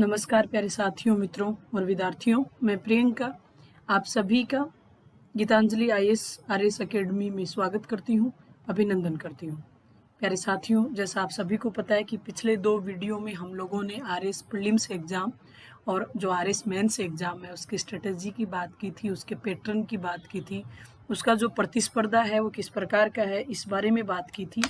नमस्कार प्यारे साथियों, मित्रों और विद्यार्थियों। मैं प्रियंका आप सभी का गीतांजलि आईएएस एकेडमी में स्वागत करती हूँ, अभिनंदन करती हूँ। प्यारे साथियों, जैसा आप सभी को पता है कि पिछले 2 वीडियो में हम लोगों ने आरएस प्रीलिम्स एग्ज़ाम और जो आरएस मेंस एग्ज़ाम है उसकी स्ट्रेटेजी की बात की थी, उसके पैटर्न की बात की थी, उसका जो प्रतिस्पर्धा है वो किस प्रकार का है इस बारे में बात की थी।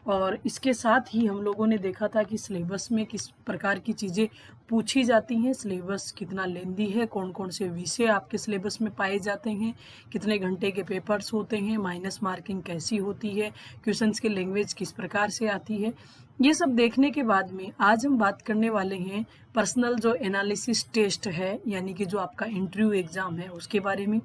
और इसके साथ ही हम लोगों ने देखा था कि सिलेबस में किस प्रकार की चीज़ें पूछी जाती हैं, सिलेबस कितना लेंदी है, कौन कौन से विषय आपके सिलेबस में पाए जाते हैं, कितने घंटे के पेपर्स होते हैं, माइनस मार्किंग कैसी होती है, क्वेश्चंस की लैंग्वेज किस प्रकार से आती है। ये सब देखने के बाद में आज हम बात करने वाले हैं पर्सनल जो एनालिसिस टेस्ट है, यानी कि जो आपका इंटरव्यू एग्ज़ाम है उसके बारे में।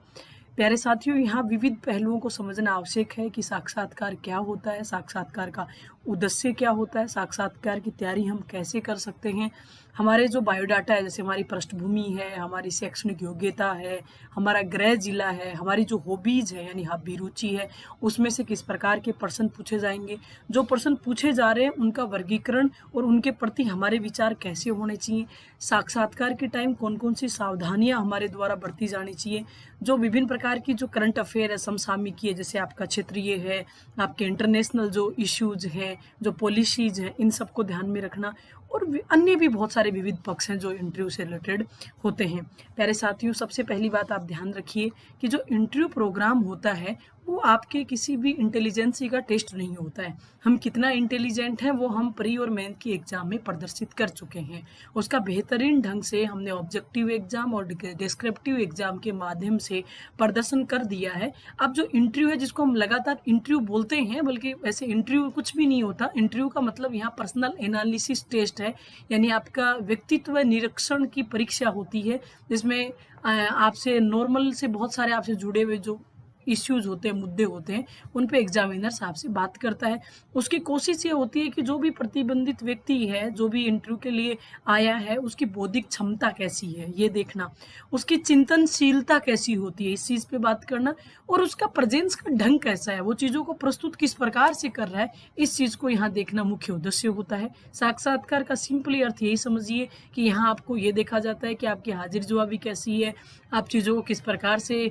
प्यारे साथियों, यहाँ विविध पहलुओं को समझना आवश्यक है कि साक्षात्कार क्या होता है, साक्षात्कार का उद्देश्य क्या होता है, साक्षात्कार की तैयारी हम कैसे कर सकते हैं, हमारे जो बायोडाटा है, जैसे हमारी पृष्ठभूमि है, हमारी शैक्षणिक योग्यता है, हमारा गृह जिला है, हमारी जो हॉबीज़ है यानी अभिरुचि है, उसमें से किस प्रकार के प्रश्न पूछे जाएंगे, जो प्रश्न पूछे जा रहे हैं उनका वर्गीकरण और उनके प्रति हमारे विचार कैसे होने चाहिए, साक्षात्कार के टाइम कौन कौन सी सावधानियाँ हमारे द्वारा बरती जानी चाहिए, जो विभिन्न प्रकार की जो करंट अफेयर है, समसामयिकी है, जैसे आपका क्षेत्रीय है, आपके इंटरनेशनल जो इश्यूज हैं, जो पॉलिसीज हैं, इन सबको ध्यान में रखना, और अन्य भी बहुत सारे विविध पक्ष हैं जो इंटरव्यू से रिलेटेड होते हैं। प्यारे साथियों, सबसे पहली बात आप ध्यान रखिए कि जो इंटरव्यू प्रोग्राम होता है वो आपके किसी भी इंटेलिजेंसी का टेस्ट नहीं होता है। हम कितना इंटेलिजेंट हैं वो हम प्री और मेन की एग्जाम में प्रदर्शित कर चुके हैं। उसका बेहतरीन ढंग से हमने ऑब्जेक्टिव एग्जाम और डिस्क्रिप्टिव एग्जाम के माध्यम से प्रदर्शन कर दिया है। अब जो इंटरव्यू है, जिसको हम लगातार इंटरव्यू बोलते हैं, बल्कि वैसे इंटरव्यू कुछ भी नहीं होता। इंटरव्यू का मतलब यहाँ पर्सनल एनालिसिस टेस्ट है, यानी आपका व्यक्तित्व निरीक्षण की परीक्षा होती है, जिसमें आपसे नॉर्मल से बहुत सारे आपसे जुड़े हुए जो इश्यूज होते हैं, मुद्दे होते हैं, उन पे एग्जामिनर साहब से बात करता है। उसकी कोशिश ये होती है कि जो भी प्रतिबंधित व्यक्ति है, जो भी इंटरव्यू के लिए आया है, उसकी बौद्धिक क्षमता कैसी है ये देखना, उसकी चिंतनशीलता कैसी होती है इस चीज़ पे बात करना, और उसका प्रेजेंस का ढंग कैसा है, वो चीज़ों को प्रस्तुत किस प्रकार से कर रहा है, इस चीज़ को यहाँ देखना मुख्य उद्देश्य होता है। साक्षात्कार का सिंपली अर्थ यही समझिए कि यहाँ आपको ये देखा जाता है कि आपकी हाजिर जवाबी कैसी है, आप चीज़ों को किस प्रकार से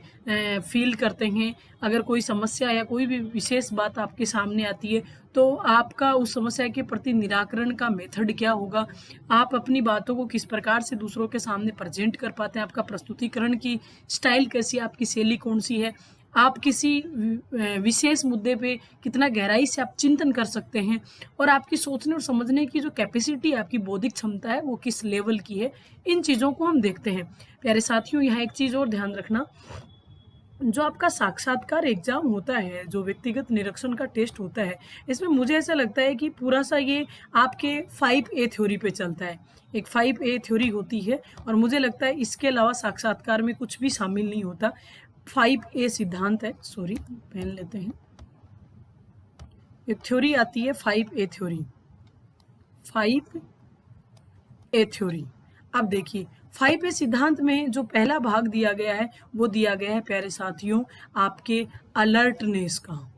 फील करते हैं। अगर कोई समस्या या कोई भी विशेष बात आपके सामने आती है तो आपका उस समस्या के प्रति निराकरण का मेथड क्या होगा, आप अपनी बातों को किस प्रकार से दूसरों के सामने प्रेजेंट कर पाते हैं, आपका प्रस्तुतिकरण की स्टाइल कैसी है, आपकी शैली कौन सी है, आप किसी विशेष मुद्दे पे कितना गहराई से आप चिंतन कर सकते हैं, और आपकी सोचने और समझने की जो कैपेसिटी है, आपकी बौद्धिक क्षमता है, वो किस लेवल की है, इन चीज़ों को हम देखते हैं। प्यारे साथियों, यहाँ एक चीज़ और ध्यान रखना, जो आपका साक्षात्कार एग्जाम होता है, जो व्यक्तिगत निरीक्षण का टेस्ट होता है, इसमें मुझे ऐसा लगता है कि पूरा सा ये आपके 5A थ्योरी पे चलता है। एक 5A थ्योरी होती है और मुझे लगता है इसके अलावा साक्षात्कार में कुछ भी शामिल नहीं होता। 5A सिद्धांत है, सॉरी पेन लेते हैं, एक थ्योरी आती है 5A थ्योरी। 5A थ्योरी, अब देखिए 5A सिद्धांत में जो पहला भाग दिया गया है वो दिया गया है प्यारे साथियों आपके अलर्टनेस का।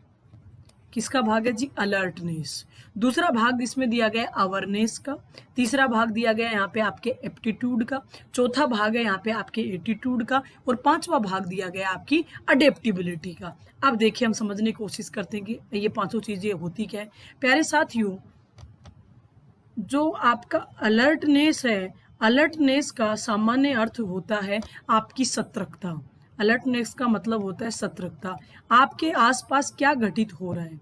किसका भाग है जी? अलर्टनेस। दूसरा भाग इसमें दिया गया है अवेयरनेस का। तीसरा भाग दिया गया है यहाँ पे आपके एप्टीट्यूड का। चौथा भाग है यहाँ पे आपके एटीट्यूड का, और पांचवा भाग दिया गया है आपकी अडेप्टिबिलिटी का। अब देखिए हम समझने की कोशिश करते हैं कि ये पांचों चीजें होती क्या है। प्यारे साथियों, जो आपका अलर्टनेस है, अलर्टनेस का सामान्य अर्थ होता है आपकी सतर्कता। अलर्टनेस का मतलब होता है सतर्कता। आपके आसपास क्या घटित हो रहा है,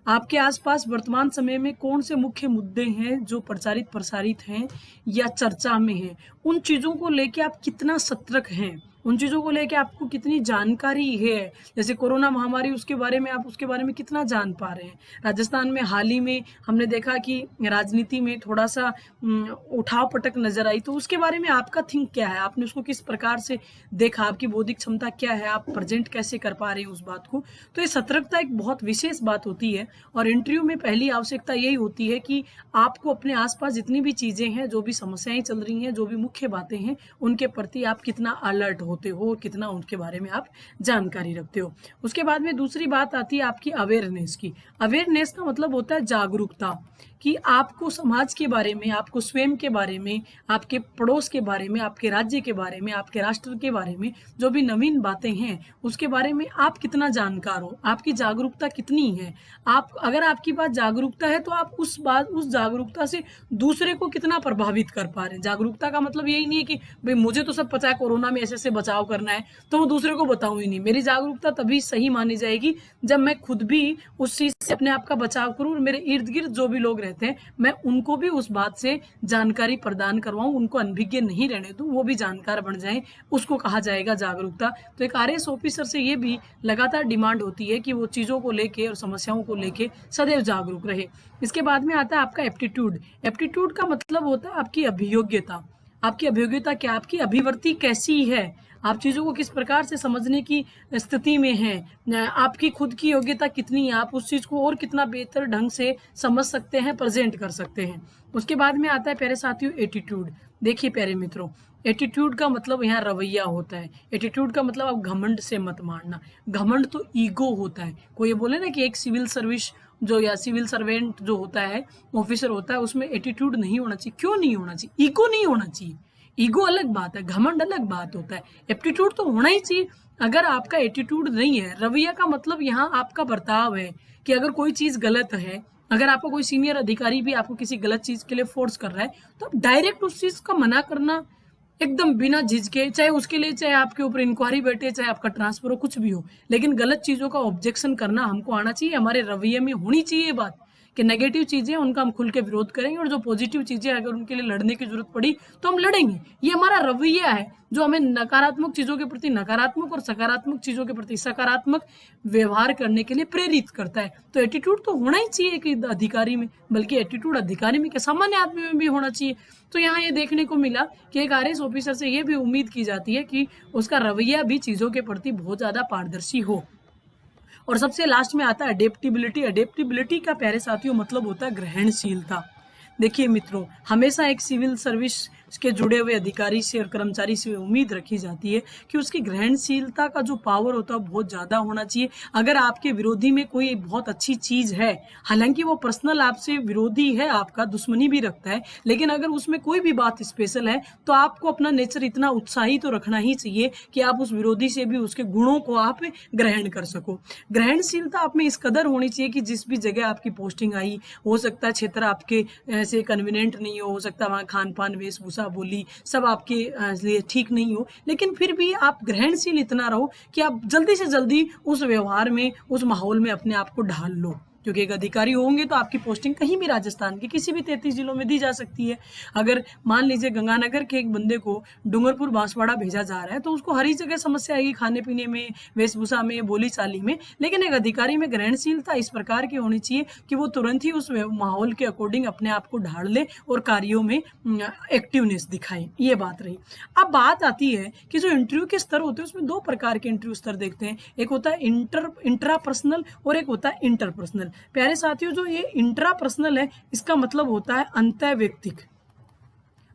आपके आसपास वर्तमान समय में कौन से मुख्य मुद्दे हैं जो प्रसारित हैं या चर्चा में हैं, उन चीज़ों को लेके आप कितना सतर्क हैं, उन चीज़ों को लेके आपको कितनी जानकारी है। जैसे कोरोना महामारी, उसके बारे में आप उसके बारे में कितना जान पा रहे हैं। राजस्थान में हाल ही में हमने देखा कि राजनीति में थोड़ा सा उठाव पटक नजर आई, तो उसके बारे में आपका थिंक क्या है, आपने उसको किस प्रकार से देखा, आपकी बौद्धिक क्षमता क्या है, आप प्रेजेंट कैसे कर पा रहे हैं उस बात को। तो ये सतर्कता एक बहुत विशेष बात होती है, और इंटरव्यू में पहली आवश्यकता यही होती है कि आपको अपने आसपास जितनी भी चीज़ें हैं, जो भी समस्याएं चल रही हैं, जो भी मुख्य बातें हैं, उनके प्रति आप कितना अलर्ट होते हो, कितना उनके बारे में आप जानकारी रखते हो। उसके बाद में दूसरी बात आती है आपकी अवेयरनेस की। अवेयरनेस का मतलब होता है जागरूकता, कि आपको समाज के बारे में, आपको स्वयं के बारे में, आपके पड़ोस के बारे में, आपके राज्य के बारे में, आपके राष्ट्र के बारे में जो भी नवीन बातें हैं उसके बारे में आप कितना जानकार हो, आपकी जागरूकता कितनी है। आप अगर आपकी बात जागरूकता है तो आप उस जागरूकता से दूसरे को कितना प्रभावित कर पा रहे हैं। जागरूकता का मतलब यही नहीं है कि भाई मुझे तो सब पता है कोरोना में ऐसे बचाव करना है तो मैं दूसरे को बताऊं ही नहीं। मेरी जागरूकता तभी सही मानी जाएगी जब मैं खुद भी उस चीज से अपने आप का बचाव करूं और मेरे इर्द गिर्द जो भी लोग रहते हैं मैं उनको भी उस बात से जानकारी प्रदान करवाऊं, उनको अनभिज्ञ नहीं रहने दूं, वो भी जानकार बन जाएं। उसको कहा जाएगा जागरूकता। तो एक आरएएस ऑफिसर से ये भी लगातार डिमांड होती है कि वो चीजों को लेके और समस्याओं को लेके सदैव जागरूक रहे। इसके बाद में आता है आपका एप्टीट्यूड। एप्टीट्यूड का मतलब होता है आपकी अभियोग्यता। आपकी अभियोग्यता क्या, आपकी अभिवर्ती कैसी है, आप चीजों को किस प्रकार से समझने की स्थिति में हैं, आपकी खुद की योग्यता कितनी है, आप उस चीज को और कितना बेहतर ढंग से समझ सकते हैं, प्रेजेंट कर सकते हैं। उसके बाद में आता है प्यारे साथियों एटीट्यूड। देखिए प्यारे मित्रों, एटीट्यूड का मतलब यहाँ रवैया होता है। एटीट्यूड का मतलब आप घमंड से मत मारना। घमंड तो ईगो होता है। कोई ये बोले ना कि एक सिविल सर्विस जो या सिविल सर्वेंट जो होता है, ऑफिसर होता है, उसमें एटीट्यूड नहीं होना चाहिए। क्यों नहीं होना चाहिए? ईगो नहीं होना चाहिए। ईगो अलग बात है, घमंड अलग बात होता है। एप्टीट्यूड तो होना ही चाहिए। अगर आपका एटीट्यूड नहीं है, रवैया का मतलब यहाँ आपका बर्ताव है कि अगर कोई चीज गलत है, अगर आपको कोई सीनियर अधिकारी भी आपको किसी गलत चीज के लिए फोर्स कर रहा है तो आप डायरेक्ट उस चीज का मना करना एकदम बिना झिझके, चाहे उसके लिए चाहे आपके ऊपर इंक्वायरी बैठे, चाहे आपका ट्रांसफर हो, कुछ भी हो, लेकिन गलत चीजों का ऑब्जेक्शन करना हमको आना चाहिए। हमारे रवैये में होनी चाहिए ये बात कि नेगेटिव चीजें उनका हम खुल के विरोध करेंगे और जो पॉजिटिव चीजें अगर उनके लिए लड़ने की जरूरत पड़ी तो हम लड़ेंगे। ये हमारा रवैया है जो हमें नकारात्मक चीजों के प्रति नकारात्मक और सकारात्मक चीजों के प्रति सकारात्मक व्यवहार करने के लिए प्रेरित करता है। तो एटीट्यूड तो होना ही चाहिए कि अधिकारी में, बल्कि एटीट्यूड अधिकारी में क्या सामान्य आदमी में भी होना चाहिए। तो यहाँ ये देखने को मिला कि एक आरएएस ऑफिसर से ये भी उम्मीद की जाती है कि उसका रवैया भी चीजों के प्रति बहुत ज्यादा पारदर्शी हो। और सबसे लास्ट में आता है अडेप्टिबिलिटी। अडेप्टिबिलिटी का प्यारे साथियों मतलब होता है ग्रहणशीलता। देखिए मित्रों, हमेशा एक सिविल सर्विस के जुड़े हुए अधिकारी से और कर्मचारी से उम्मीद रखी जाती है कि उसकी ग्रहणशीलता का जो पावर होता है बहुत ज्यादा होना चाहिए। अगर आपके विरोधी में कोई बहुत अच्छी चीज है, हालांकि वो पर्सनल आपसे विरोधी है, आपका दुश्मनी भी रखता है, लेकिन अगर उसमें कोई भी बात स्पेशल है तो आपको अपना नेचर इतना उत्साही तो रखना ही चाहिए कि आप उस विरोधी से भी उसके गुणों को आप ग्रहण कर सको। ग्रहणशीलता आप में इस कदर होनी चाहिए कि जिस भी जगह आपकी पोस्टिंग आई, हो सकता है क्षेत्र आपके ऐसे कन्वीनियंट नहीं हो सकता है वहाँ खान पान वेशभूषा बोली सब आपके लिए ठीक नहीं हो, लेकिन फिर भी आप ग्रहणशील इतना रहो कि आप जल्दी से जल्दी उस व्यवहार में, उस माहौल में अपने आप को ढाल लो। क्योंकि एक अधिकारी होंगे तो आपकी पोस्टिंग कहीं भी राजस्थान के किसी भी 33 जिलों में दी जा सकती है। अगर मान लीजिए गंगानगर के एक बंदे को डूंगरपुर बांसवाड़ा भेजा जा रहा है तो उसको हर ही जगह समस्या आएगी, खाने पीने में, वेशभूषा में, बोली चाली में। लेकिन एक अधिकारी में ग्रहणशीलता इस प्रकार की होनी चाहिए कि वो तुरंत ही उस माहौल के अकॉर्डिंग अपने आप को ढाल ले और कार्यों में एक्टिवनेस दिखाए। ये बात रही। अब बात आती है कि जो इंटरव्यू के स्तर होते हैं उसमें दो प्रकार के इंटरव्यू स्तर देखते हैं। एक होता है इंट्रापर्सनल और एक होता है इंटरपर्सनल। प्यारे साथियों, जो ये इंट्रापर्सनल है इसका मतलब होता है अंतःवैयक्तिक।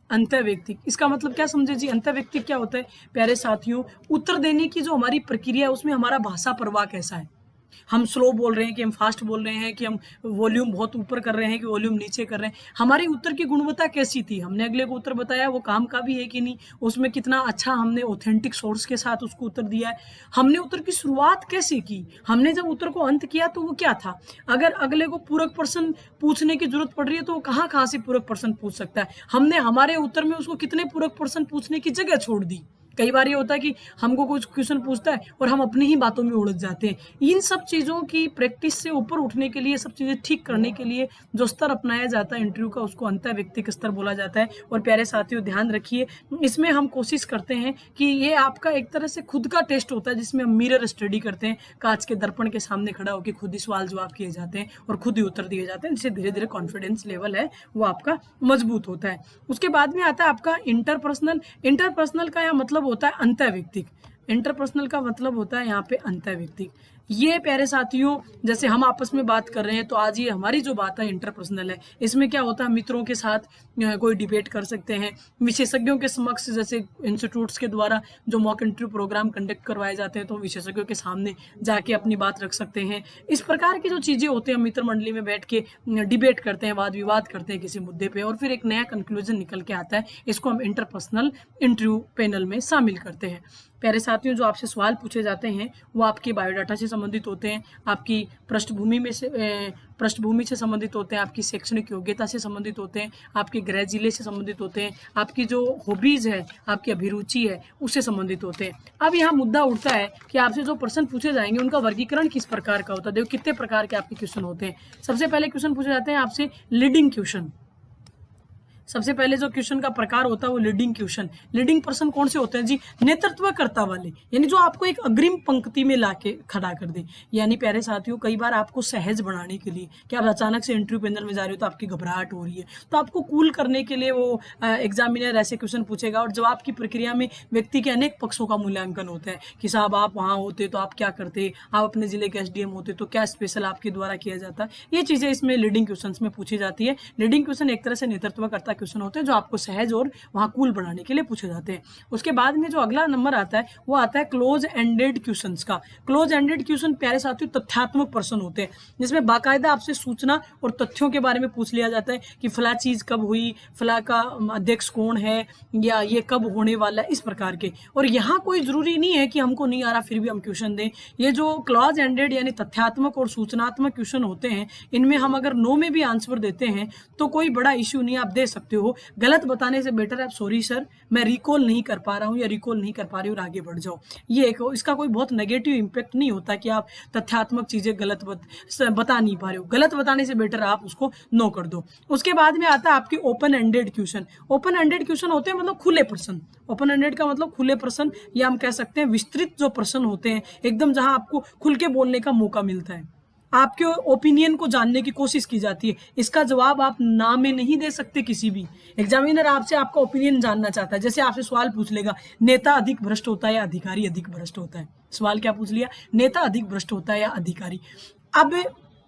अंतःवैयक्तिक इसका मतलब क्या समझे जी? अंतःवैयक्तिक क्या होता है प्यारे साथियों? उत्तर देने की जो हमारी प्रक्रिया है उसमें हमारा भाषा प्रवाह कैसा है। हम स्लो बोल रहे हैं कि हम फास्ट बोल रहे हैं, कि हम वॉल्यूम बहुत ऊपर कर रहे हैं कि वॉल्यूम नीचे कर रहे हैं। हमारे उत्तर की गुणवत्ता कैसी थी, हमने अगले को उत्तर बताया वो काम का भी है कि नहीं, उसमें कितना अच्छा हमने ऑथेंटिक सोर्स के साथ उसको उत्तर दिया है। हमने उत्तर की शुरुआत कैसे की, हमने जब उत्तर को अंत किया तो वो क्या था। अगर अगले को पूरक प्रश्न पूछने की जरूरत पड़ रही है तो वो कहाँ से पूरक प्रश्न पूछ सकता है। हमने हमारे उत्तर में उसको कितने पूरक प्रश्न पूछने की जगह छोड़ दी। कई बार ये होता है कि हमको कुछ क्वेश्चन पूछता है और हम अपनी ही बातों में उलझ जाते हैं। इन सब चीज़ों की प्रैक्टिस से ऊपर उठने के लिए, सब चीज़ें ठीक करने के लिए जो स्तर अपनाया जाता है इंटरव्यू का, उसको अंतःवैयक्तिक स्तर बोला जाता है। और प्यारे साथियों ध्यान रखिए, इसमें हम कोशिश करते हैं कि ये आपका एक तरह से खुद का टेस्ट होता है जिसमें हम मिरर स्टडी करते हैं। कांच के दर्पण के सामने खड़ा होकर खुद ही सवाल जवाब किए जाते हैं और खुद ही उत्तर दिए जाते हैं, जिससे धीरे धीरे कॉन्फिडेंस लेवल है वो आपका मजबूत होता है। उसके बाद में आता है आपका इंटरपर्सनल। इंटरपर्सनल का यह मतलब होता है अंतःवैयक्तिक। इंटरपर्सनल का मतलब होता है यहाँ पे अंतर्व्यक्तिक। ये प्यारे साथियों, जैसे हम आपस में बात कर रहे हैं तो आज ये हमारी जो बात है इंटरपर्सनल है। इसमें क्या होता है, मित्रों के साथ कोई डिबेट कर सकते हैं, विशेषज्ञों के समक्ष, जैसे इंस्टीट्यूट्स के द्वारा जो मॉक इंटरव्यू प्रोग्राम कंडक्ट करवाए जाते हैं तो विशेषज्ञों के सामने जाके अपनी बात रख सकते हैं। इस प्रकार की जो चीज़ें होती हैं, मित्र मंडली में बैठ के डिबेट करते हैं, वाद विवाद करते हैं किसी मुद्दे पे, और फिर एक नया कंक्लूजन निकल के आता है। इसको हम इंटरपर्सनल इंटरव्यू पैनल में शामिल करते हैं। प्यारे साथियों, जो आपसे सवाल पूछे जाते हैं वो आपके बायोडाटा से संबंधित होते हैं, आपकी पृष्ठभूमि से संबंधित होते हैं, आपकी शैक्षणिक योग्यता से संबंधित होते हैं, आपके गृह जिले से संबंधित होते हैं, आपकी जो हॉबीज है, आपकी अभिरुचि है, उससे संबंधित होते हैं। अब यहाँ मुद्दा उठता है कि आपसे जो प्रश्न पूछे जाएंगे उनका वर्गीकरण किस प्रकार का होता है। देखो कितने प्रकार के आपके क्वेश्चन होते हैं। सबसे पहले क्वेश्चन पूछे जाते हैं आपसे लीडिंग क्वेश्चन। सबसे पहले जो क्वेश्चन का प्रकार होता है वो लीडिंग क्वेश्चन। लीडिंग पर्सन कौन से होते हैं जी? नेतृत्वकर्ता वाले, यानी जो आपको एक अग्रिम पंक्ति में लाके खड़ा कर दे। यानी प्यारे साथियों, कई बार आपको सहज बनाने के लिए, कि आप अचानक से इंटरव्यू पैनल में जा रहे हो तो आपकी घबराहट हो रही है, तो आपको कूल करने के लिए वो एग्जामिनर ऐसे क्वेश्चन पूछेगा। और जवाब की प्रक्रिया में व्यक्ति के अनेक पक्षों का मूल्यांकन होता है कि साहब आप वहाँ होते तो आप क्या करते, आप अपने जिले के SDM होते तो क्या स्पेशल आपके द्वारा किया जाता है। ये चीजें इसमें लीडिंग क्वेश्चन में पूछी जाती है। लीडिंग क्वेश्चन एक तरह से नेतृत्वकर्ता क्वेश्चन होते हैं जो आपको सहज और वहां कूल बनाने के लिए पूछे जाते हैं। उसके बाद में जो अगला नंबर आता है वो आता है क्लोज एंडेड क्वेश्चंस का। क्लोज एंडेड क्वेश्चन प्यारे साथियों तथ्यात्मक प्रश्न होते हैं, जिसमें बाकायदा आपसे सूचना और तथ्यों के बारे में पूछ लिया जाता है कि फला चीज कब हुई, फला का अध्यक्ष कौन है, या ये कब होने वाला है, इस प्रकार के। और यहाँ कोई जरूरी नहीं है कि हमको नहीं आ रहा फिर भी हम क्वेश्चन दें। ये जो क्लोज एंडेड यानी तथ्यात्मक और सूचनात्मक क्वेश्चन होते हैं, इनमें हम अगर नो में भी आंसर देते हैं तो कोई बड़ा इश्यू नहीं, आप दे सकते हो। गलत बताने से बेटर है आप सॉरी सर मैं रिकॉल नहीं कर पा रहा हूँ या रिकॉल नहीं कर पा रही हूँ और आगे बढ़ जाओ। ये एक, इसका कोई बहुत नेगेटिव इंपैक्ट नहीं होता कि आप तथ्यात्मक चीजें गलत बता नहीं पा रहे हो। गलत बताने से बेटर आप उसको नो कर दो। उसके बाद में आता है आपके open ended question. Open ended question होते हैं मतलब खुले प्रश्न। ओपन एंडेड का मतलब खुले प्रश्न, या हम कह सकते हैं विस्तृत जो प्रश्न होते हैं, एकदम जहां आपको खुल के बोलने का मौका मिलता है, आपके ओपिनियन को जानने की कोशिश की जाती है। इसका जवाब आप ना में नहीं दे सकते किसी भी। एग्जामिनर आपसे आपका ओपिनियन जानना चाहता है, जैसे आपसे सवाल पूछ लेगा नेता अधिक भ्रष्ट होता है या अधिकारी अधिक भ्रष्ट होता है। सवाल क्या पूछ लिया? नेता अधिक भ्रष्ट होता है या अधिकारी।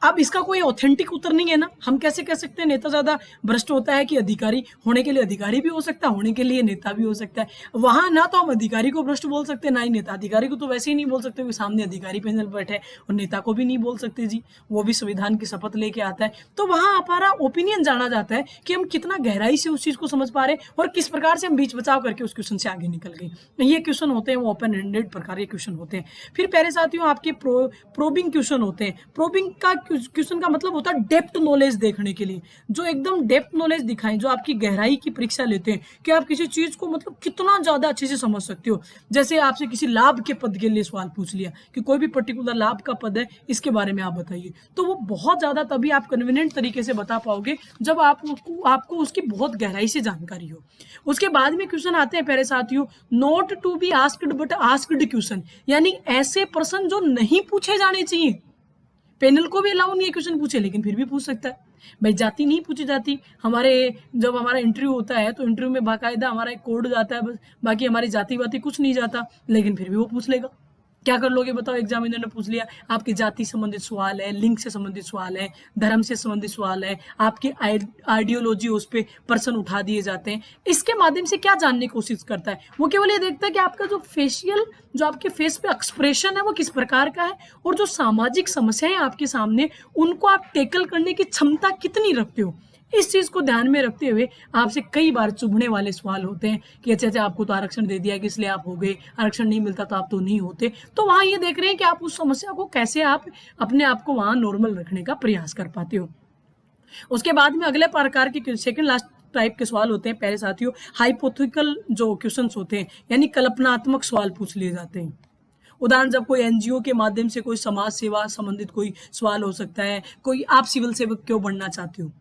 अब इसका कोई ऑथेंटिक उत्तर नहीं है ना। हम कैसे कह सकते हैं नेता ज्यादा भ्रष्ट होता है कि अधिकारी? होने के लिए अधिकारी भी हो सकता है, होने के लिए नेता भी हो सकता है। वहां ना तो हम अधिकारी को भ्रष्ट बोल सकते हैं, ना ही नेता। अधिकारी को तो वैसे ही नहीं बोल सकते कि सामने अधिकारी पैनल बैठे, और नेता को भी नहीं बोल सकते जी, वो भी संविधान की शपथ लेके आता है। तो वहां हमारा ओपिनियन जाना जाता है कि हम कितना गहराई से उस चीज को समझ पा रहे हैं और किस प्रकार से हम बीच बचाव करके उस क्वेश्चन से आगे निकल गए। ये क्वेश्चन होते हैं वो ओपन एंडेड प्रकार के क्वेश्चन होते हैं। फिर प्यारे साथियों आपके प्रोबिंग क्वेश्चन होते हैं। प्रोबिंग का क्वेश्चन का मतलब होता है डेप्थ नॉलेज देखने के लिए, जो एकदम डेप्थ नॉलेज दिखाएं, जो आपकी गहराई की परीक्षा लेते हैं कि आप किसी चीज को मतलब कितना ज्यादा अच्छे से समझ सकते हो। जैसे आपसे किसी लाभ के पद के लिए सवाल पूछ लिया कि कोई भी पर्टिकुलर लाभ का पद है, इसके बारे में आप बताइए, तो वो बहुत ज्यादा तभी आप कन्वीनियंट तरीके से बता पाओगे जब आपको उसकी बहुत गहराई से जानकारी हो। उसके बाद में क्वेश्चन आते हैं प्यारे साथियों not to be asked but asked question, यानी ऐसे प्रश्न जो नहीं पूछे जाने चाहिए। पैनल को भी अलाउ नहीं है क्वेश्चन पूछे, लेकिन फिर भी पूछ सकता है। भाई जाति नहीं पूछी जाती, जब हमारा इंटरव्यू होता है तो इंटरव्यू में बाकायदा हमारा एक कोड जाता है, बस बाकी हमारी जाति वाति कुछ नहीं जाता, लेकिन फिर भी वो पूछ लेगा। क्या कर लोगे बताओ? एग्जामिनर ने पूछ लिया, आपकी जाति संबंधित सवाल है, लिंग से संबंधित सवाल है, धर्म से संबंधित सवाल है, आपकी आइडियोलॉजी उस पर प्रश्न उठा दिए जाते हैं। इसके माध्यम से क्या जानने की कोशिश करता है? वो केवल ये देखता है कि आपका जो आपके फेस पे एक्सप्रेशन है वो किस प्रकार का है, और जो सामाजिक समस्याएं आपके सामने उनको आप टेकल करने की क्षमता कितनी रखते हो। इस चीज को ध्यान में रखते हुए आपसे कई बार चुभने वाले सवाल होते हैं कि अच्छा आपको तो आरक्षण दे दिया कि इसलिए आप हो गए, आरक्षण नहीं मिलता तो आप तो नहीं होते। तो वहां ये देख रहे हैं कि आप उस समस्या को कैसे आप अपने आप को वहां नॉर्मल रखने का प्रयास कर पाते हो। उसके बाद में अगले प्रकार के सेकंड लास्ट टाइप के सवाल होते हैं प्यारे साथियों हाइपोथेटिकल जो क्वेश्चंस होते हैं, यानी कल्पनात्मक सवाल पूछ लिए जाते हैं। उदाहरण, जब कोई एनजीओ के माध्यम से कोई समाज सेवा संबंधित कोई सवाल हो सकता है, कोई आप सिविल सेवक क्यों बनना चाहते हो,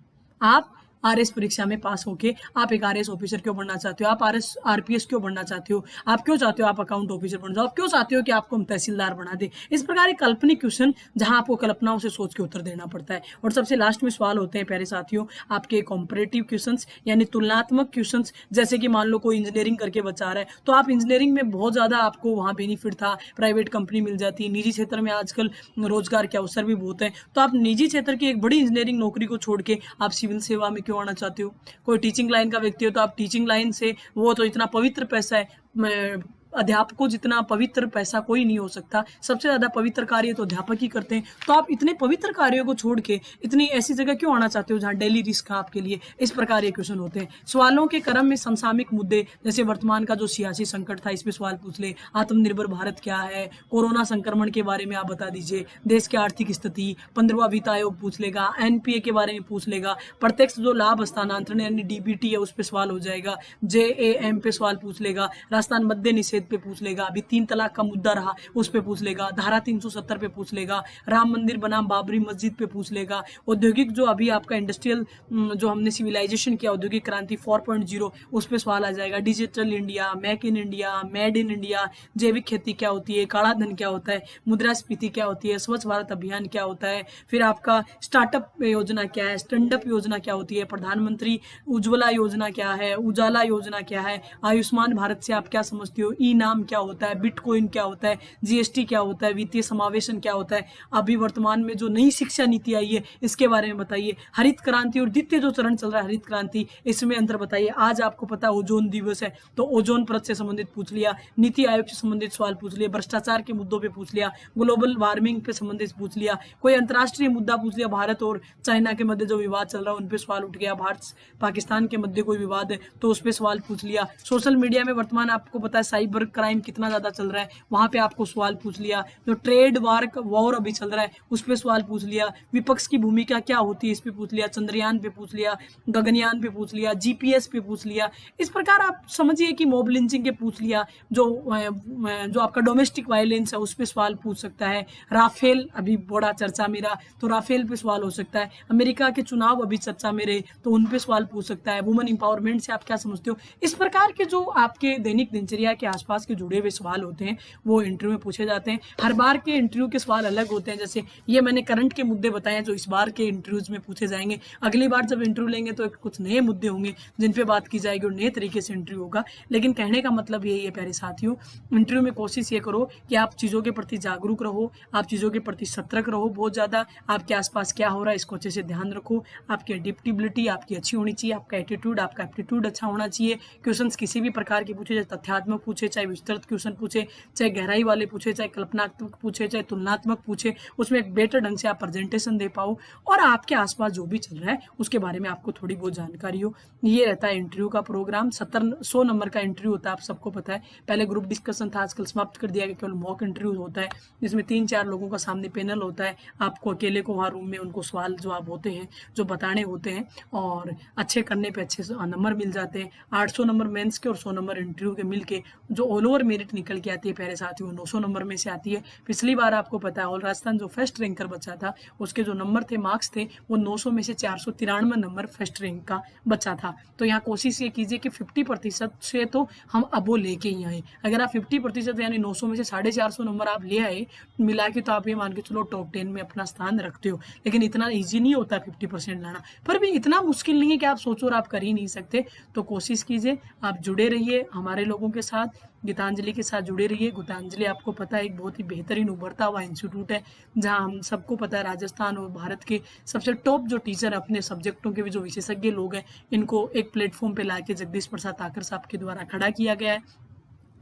आप आरएस परीक्षा में पास होके आप एक आरएस ऑफिसर क्यों बनना चाहते हो, आप आरपीएस क्यों बनना चाहते हो, आप क्यों चाहते हो आप अकाउंट ऑफिसर बन जाओ, आप क्यों चाहते हो कि आपको हम तहसीलदार बना दे। इस प्रकार के काल्पनिक क्वेश्चन जहां आपको कल्पनाओं से सोच के उत्तर देना पड़ता है। और सबसे लास्ट में सवाल होते हैं प्यारे साथियों आपके कॉम्परेटिव क्वेश्चंस यानी तुलनात्मक क्वेश्चंस। जैसे कि मान लो कोई इंजीनियरिंग करके बचा रहा है, तो आप इंजीनियरिंग में बहुत ज्यादा आपको वहां बेनिफिट था, प्राइवेट कंपनी मिल जाती है, निजी क्षेत्र में आजकल रोजगार के अवसर भी बहुत है, तो आप निजी क्षेत्र की एक बड़ी इंजीनियरिंग नौकरी को छोड़ के आप सिविल सेवा में क्यों आना चाहते हो। कोई टीचिंग लाइन का व्यक्ति हो तो आप टीचिंग लाइन से, वो तो इतना पवित्र पैसा है, अध्यापकों जितना पवित्र पैसा कोई नहीं हो सकता, सबसे ज्यादा पवित्र कार्य तो अध्यापक ही करते हैं। तो आप इतने पवित्र कार्यों को छोड़ के इतनी ऐसी जगह क्यों आना चाहते हो जहां डेली रिस्क है आपके लिए। इस प्रकार के क्वेश्चन होते हैं। सवालों के क्रम में समसामयिक मुद्दे, जैसे वर्तमान का जो सियासी संकट था इस पे सवाल पूछ ले, आत्मनिर्भर भारत क्या है, कोरोना संक्रमण के बारे में आप बता दीजिए, देश की आर्थिक स्थिति, 15वां वित्त आयोग पूछ लेगा, एनपीए के बारे में पूछ लेगा, प्रत्यक्ष जो लाभ हस्तांतरण यानी डीबीटी है उस पर सवाल हो जाएगा, जेएएम पे सवाल पूछ लेगा, राजस्थान मद्य निषेध पे पूछ लेगा, अभी 3 तलाक का मुद्दा रहा उस पे पूछ लेगा, धारा 370 पे पूछ लेगा, राम मंदिर बनाम बाबरी मस्जिद पे पूछ लेगा, औद्योगिक जो अभी आपका इंडस्ट्रियल जो हमने सिविलाइजेशन किया, औद्योगिक क्रांति 4.0 उस पे सवाल आ जाएगा, digital India, make in India, made in India, जैविक खेती क्या होती है, काला धन क्या होता है, मुद्रास्फीति क्या होती है, स्वच्छ भारत अभियान क्या होता है, फिर आपका स्टार्टअप योजना क्या है, स्टैंड अप योजना क्या होती है, प्रधानमंत्री उज्ज्वला योजना क्या है, उजाला योजना क्या है, आयुष्मान भारत से आप क्या समझते हो, ई नाम क्या होता है, बिटकॉइन क्या होता है, जीएसटी क्या होता है, वित्तीय समावेशन क्या होता है, अभी वर्तमान में जो नई शिक्षा नीति आई है इसके बारे में बताइए, हरित क्रांति और द्वितीय जो चरण चल रहा है हरित क्रांति, इसमें अंतर बताइए। आज आपको पता है ओजोन दिवस है तो ओजोन परत से संबंधित पूछ लिया, नीति आयोग से संबंधित सवाल पूछ लिया, भ्रष्टाचार के मुद्दों पे पूछ लिया, ग्लोबल वार्मिंग पे संबंधित पूछ लिया, कोई अंतरराष्ट्रीय मुद्दा पूछ लिया, भारत और चाइना के मध्य जो विवाद चल रहा है उन पे सवाल उठ गया, भारत पाकिस्तान के मध्य कोई विवाद है तो उस पर सवाल पूछ लिया, सोशल मीडिया में वर्तमान आपको पता है साइबर क्राइम कितना ज्यादा चल रहा है वहां पे आपको सवाल पूछ लिया, जो ट्रेड वॉर अभी चल रहा है उस पे सवाल पूछ लिया, विपक्ष की भूमिका क्या होती है इस पे पूछ लिया, चंद्रयान पे पूछ लिया, गगनयान पे पूछ लिया, जीपीएस पे पूछ लिया। इस प्रकार आप समझिए कि मॉब लिंचिंग के पूछ लिया, जो आपका डोमेस्टिक वायलेंस है उस पे सवाल पूछ सकता है, राफेल अभी बड़ा चर्चा मेरा तो राफेल पे सवाल हो सकता है, अमेरिका के चुनाव अभी चर्चा में रहे तो उन पे सवाल पूछ सकता है, वुमेन इंपावरमेंट से आप क्या समझते हो। इस प्रकार के जो आपके दैनिक दिनचर्या के आसपास के जुड़े हुए सवाल होते हैं वो इंटरव्यू में पूछे जाते हैं। हर बार के इंटरव्यू के सवाल अलग होते हैं, जैसे ये मैंने करंट के मुद्दे बताए हैं जो इस बार के इंटरव्यूज में पूछे जाएंगे, अगली बार जब इंटरव्यू लेंगे तो कुछ नए मुद्दे होंगे जिन पे बात की जाएगी और नए तरीके से इंटरव्यू होगा। लेकिन कहने का मतलब यही है प्यारे साथियों, इंटरव्यू में कोशिश ये करो कि आप चीज़ों के प्रति जागरूक रहो, आप चीज़ों के प्रति सतर्क रहो, बहुत ज़्यादा आपके आसपास क्या हो रहा है इसको अच्छे से ध्यान रखो, आपकी एडिप्टिबिलिटी आपकी अच्छी होनी चाहिए, आपका एटीट्यूड आपका एप्टीट्यूड अच्छा होना चाहिए, क्वेश्चंस किसी भी प्रकार के पूछे, चाहे तथ्यात्मक पूछे, चाहे विस्तृत क्वेश्चन पूछे, चाहे गहराई वाले पूछे, चाहे कल्पनात्मक पूछे, चाहे तुलनात्मक पूछे, उसमें एक बेटर ढंग से आप प्रेजेंटेशन दे पाओ और आपके आसपास जो भी चल रहा है उसके बारे में आपको थोड़ी बहुत जानकारी हो। ये रहता है इंटरव्यू का प्रोग्राम। 100 नंबर का इंटरव्यू होता है, आप सबको पता है। पहले ग्रुप डिस्कशन था, आजकल समाप्त कर दिया गया, केवल मॉक इंटरव्यू होता है जिसमें 3-4 लोगों का सामने पैनल होता है, आपको अकेले को वहाँ रूम में उनको सवाल जवाब होते हैं जो बताने होते हैं और अच्छे करने पे अच्छे नंबर मिल जाते हैं। 800 नंबर मेंस के और 100 नंबर इंटरव्यू के मिलके जो ऑल ओवर मेरिट निकल के आती है प्यारे साथियों 900 नंबर में से आती है। पिछली बार आपको पता है ऑल राजस्थान जो फर्स्ट रैंकर बचा था उसके जो नंबर थे, मार्क्स थे, वो 900 में से 493 नंबर फर्स्ट रैंक का बचा था। तो यहाँ कोशिश ये कीजिए कि 50% से तो हम अबो लेके ही आए। अगर आप 50% यानी 900 में से 450 नंबर आप ले आए मिला के, तो आप ये मान के चलो टॉप 10 में अपना स्थान रखते हो। लेकिन इतना ईजी नहीं होता 50% लाना, पर भी इतना मुश्किल नहीं है कि आप सोचो और आप कर ही नहीं सकते। तो कोशिश कीजिए, आप जुड़े रहिए हमारे लोगों के साथ, गीतांजलि के साथ जुड़े रहिए। गीतांजलि आपको पता है एक बहुत ही बेहतरीन उभरता हुआ इंस्टीट्यूट है जहां हम सबको पता है राजस्थान और भारत के सबसे टॉप जो टीचर अपने सब्जेक्टों के भी जो विशेषज्ञ लोग हैं इनको एक प्लेटफॉर्म पे लाके जगदीश प्रसाद ताकर साहब के द्वारा खड़ा किया गया है।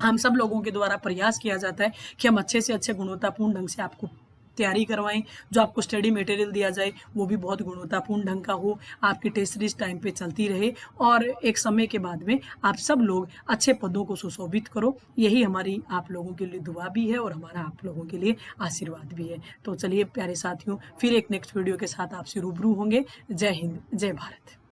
हम सब लोगों के द्वारा प्रयास किया जाता है कि हम अच्छे से अच्छे गुणवत्तापूर्ण ढंग से आपको तैयारी करवाएं, जो आपको स्टडी मटेरियल दिया जाए वो भी बहुत गुणवत्तापूर्ण ढंग का हो, आपकी टेस्ट सीरीज टाइम पे चलती रहे और एक समय के बाद में आप सब लोग अच्छे पदों को सुशोभित करो। यही हमारी आप लोगों के लिए दुआ भी है और हमारा आप लोगों के लिए आशीर्वाद भी है। तो चलिए प्यारे साथियों, फिर एक नेक्स्ट वीडियो के साथ आपसे रूबरू होंगे। जय हिंद, जय भारत।